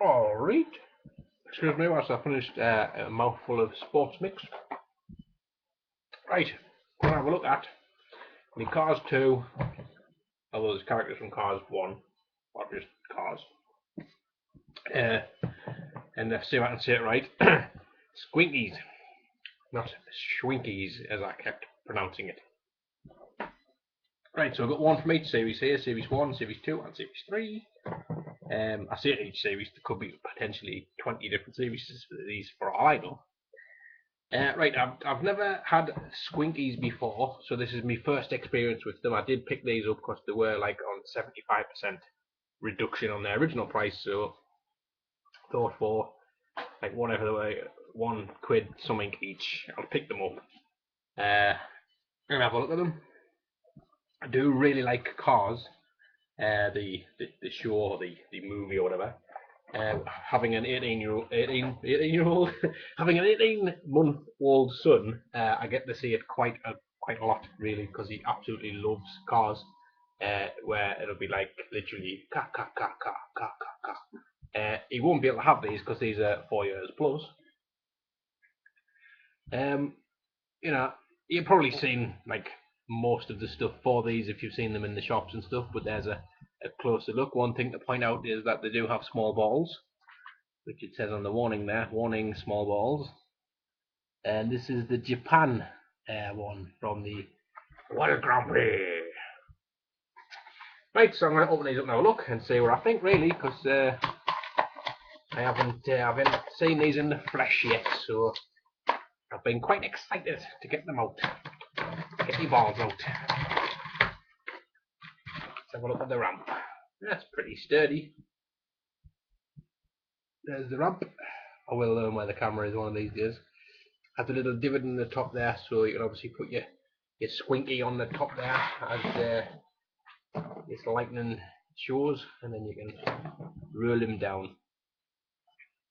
Alright. Excuse me whilst I finished a mouthful of sports mix. Right, we're going to have a look at the Cars 2, although there's characters from Cars 1, or just Cars. And let's see if I can say it right. Squinkies, not Schwinkies as I kept pronouncing it. Right, so I've got one from each series here, Series 1, Series 2 and Series 3. I say in each series there could be potentially 20 different series for these for all I know. Right, I've never had Squinkies before, so this is my first experience with them. I did pick these up because they were like on 75% reduction on their original price, so I thought for like whatever they were, £1 something each, I'll pick them up and have a look at them. I do really like Cars, the show or the movie or whatever. Having an 18-year-old, having an 18-month-old son, I get to see it quite a lot really, because he absolutely loves Cars. Where it'll be like literally car, car, car, car, car, car, car. He won't be able to have these because these are 4 years plus. You know, you've probably seen like most of the stuff for these if you've seen them in the shops and stuff, but there's a closer look. One thing to point out is that they do have small balls, which it says on the warning there, warning small balls. And this is the Japan one from the World Grand Prix. Right, so I'm going to open these up now, look, and see what I think really, because I haven't seen these in the flesh yet, so I've been quite excited to get them out. Get the balls out. Let's have a look at the ramp. That's pretty sturdy. There's the ramp. I will learn where the camera is one of these days. Has a little divot in the top there, so you can obviously put your squinky on the top there as this lightning shows, and then you can roll him down.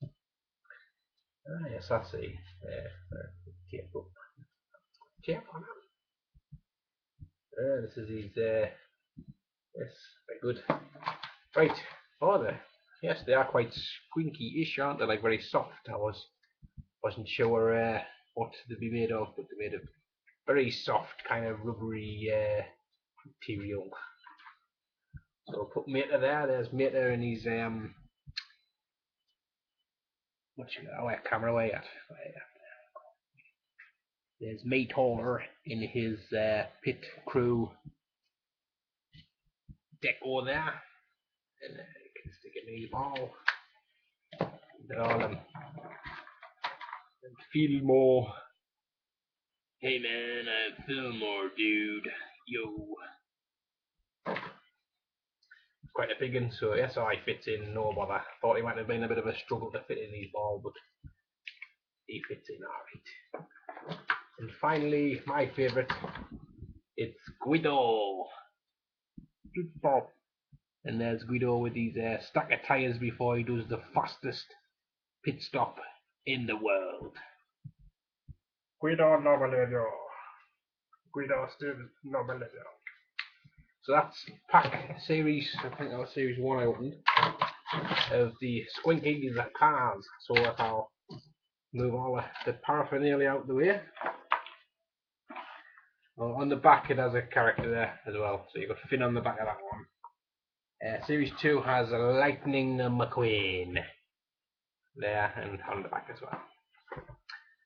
Ah, yes, I see. Tape up. Tape on him. This is his. Yes, very good. Right. Oh, yes, they are quite squinky-ish, aren't they? Like very soft. I wasn't sure what they'd be made of, but they're made of very soft, kind of rubbery material. So we'll put Mater there. There's Mater in his where camera away at? There's Mater in his pit crew deco there, and you can stick it in his ball. They're all and Fillmore. Hey man, I'm Fillmore, dude. Yo. Quite a big one, so SI fits in, no bother. Thought he might have been a bit of a struggle to fit in his ball, but he fits in alright. And finally, my favourite, it's Guido. And there's Guido with his stack of tyres before he does the fastest pit stop in the world. Guido Nobeledo. Guido still Nobeledo. So that's pack series, I think that was series 1 I opened, of the Squinkies Cars. So if I'll move all the paraphernalia out the way. Well, on the back it has a character there as well, so you've got Finn on the back of that one. Series 2 has Lightning McQueen there and on the back as well.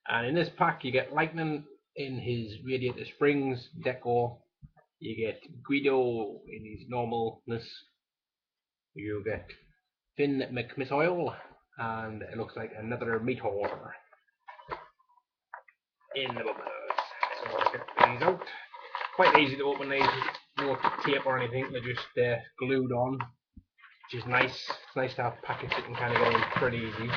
And in this pack you get Lightning in his radiator springs deco, you get Guido in his normalness, you get Finn McMissile, and it looks like another Meteor in the bumpers. So I'll get these out. Quite easy to open these, no tape or anything, they're just glued on, which is nice. It's nice to have packets that can kind of get in pretty easy.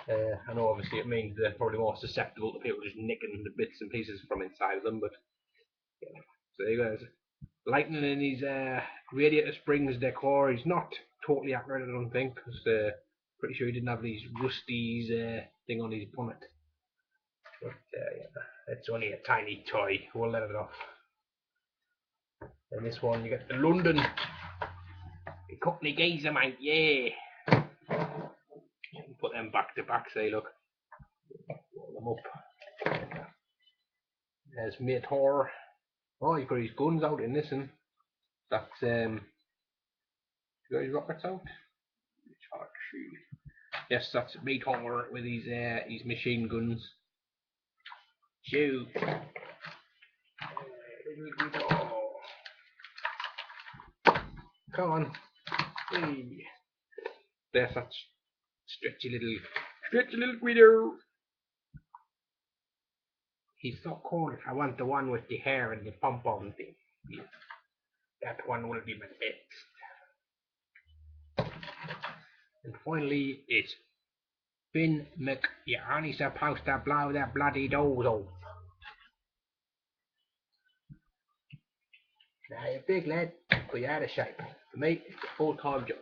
I know obviously it means they're probably more susceptible to people just nicking the bits and pieces from inside of them, but yeah. So there you go. Lightning in his radiator springs decor. He's not totally accurate, I don't think, because pretty sure he didn't have these rusties thing on his bonnet. But yeah, it's only a tiny toy. We'll let it off. And this one, you get the London company geezer, mate. Yeah. put them back to back. Say, look, roll them up. There's Mator. Oh, he's got his guns out in this one. That's you got his rockets out. Yes, that's Mator with his machine guns. Shoot. Come on. Hey. There's that stretchy little Guido. He's so cool. I want the one with the hair and the pom-pom thing. Yeah. That one will be my next. And finally, it's Finn Mc. You're only supposed to blow that bloody doors off. Now you're big lad, but you're out of shape. For me, it's a full-time job.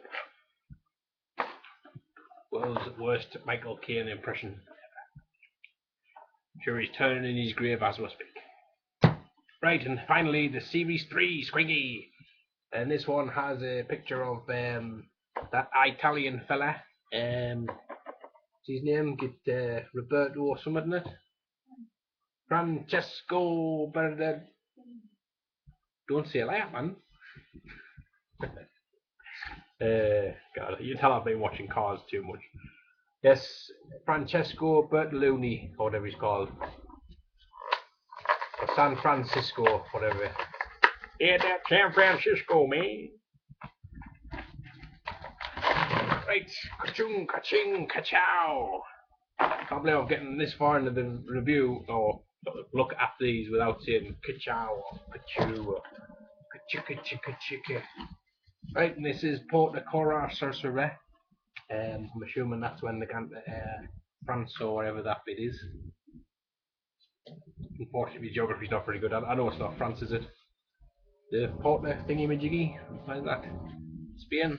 World's worst Michael Caine impression. I'm sure he's turning in his grave as we speak. Right, and finally the Series 3 Squinky. And this one has a picture of that Italian fella. What's his name? Get Roberto or something in it. Francesco Bernard. Don't say that, man. God, you tell I've been watching Cars too much. Yes, Francesco Bertolini, or whatever he's called. Or San Francisco, whatever. Yeah, that San Francisco, man. Right, ka-chung, ka-ching, ka-chow. Can't believe I'm getting this far into the review, or look at these without saying ka-chow or ka-chew or ka-chicka-chicka-chicka. Right, and this is Port de Cora Sorcerer. I'm assuming that's when they come to France or wherever that bit is. Unfortunately, geography's not very good. I know it's not France, is it? The Port de thingy-majiggy, like that. Spain.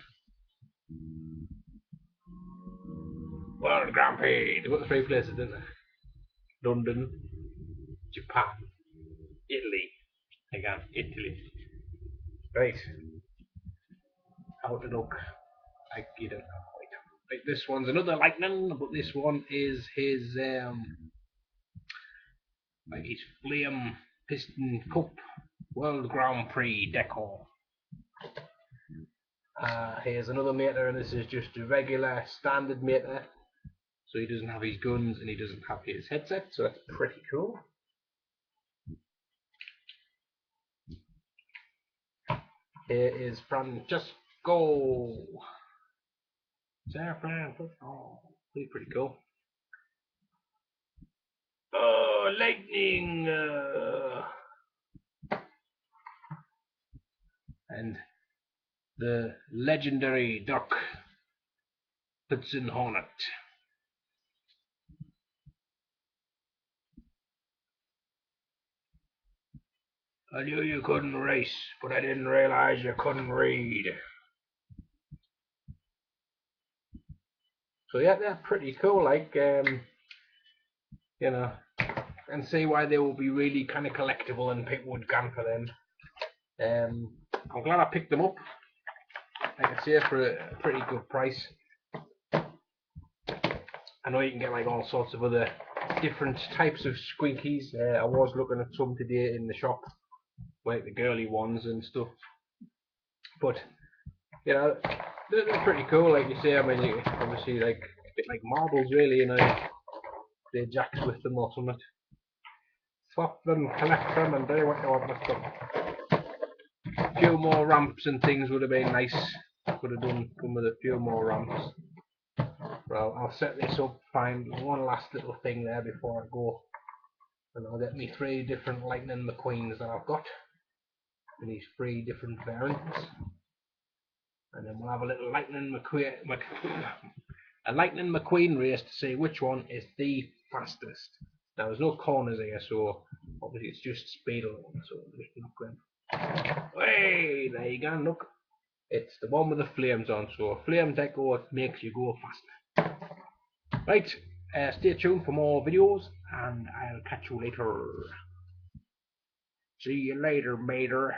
World Grand Prix. They've got 3 places, didn't they? London, Japan, Italy. Again, Italy. Right. How to look. I get it. Right, this one's another lightning, but this one is his like his flame piston cup World Grand Prix decor. Here's another meter, and this is just a regular standard meter. So he doesn't have his guns and he doesn't have his headset, so that's pretty cool. Here is Francesco. San Francisco. Pretty cool. Oh, lightning! And the legendary duck, Hudson Hornet. I knew you couldn't race, but I didn't realize you couldn't read. So yeah, they're pretty cool, like, you know, and see why they will be really kind of collectible and people would gun for them. I'm glad I picked them up. Like I say, for a pretty good price. I know you can get like all sorts of other different types of squinkies. I was looking at some today in the shop, like the girly ones and stuff. But you know, they're pretty cool. Like you say, I mean, you obviously like a bit like marbles, really. You know, they jacks with them or something. Swap them, collect them, and do what you want with them. A few more ramps and things would have been nice. Could have done with a few more ramps. Well, I'll set this up, find one last little thing there before I go. And I'll get me 3 different Lightning McQueens that I've got. And these 3 different variants. And then we'll have a little Lightning McQueen race to see which one is the fastest. Now there's no corners here, so obviously it's just speed alone. So I'm just not going. Hey, there you go, look. It's the one with the flames on, so a flame deco makes you go faster. Right, stay tuned for more videos, and I'll catch you later. See you later, mater.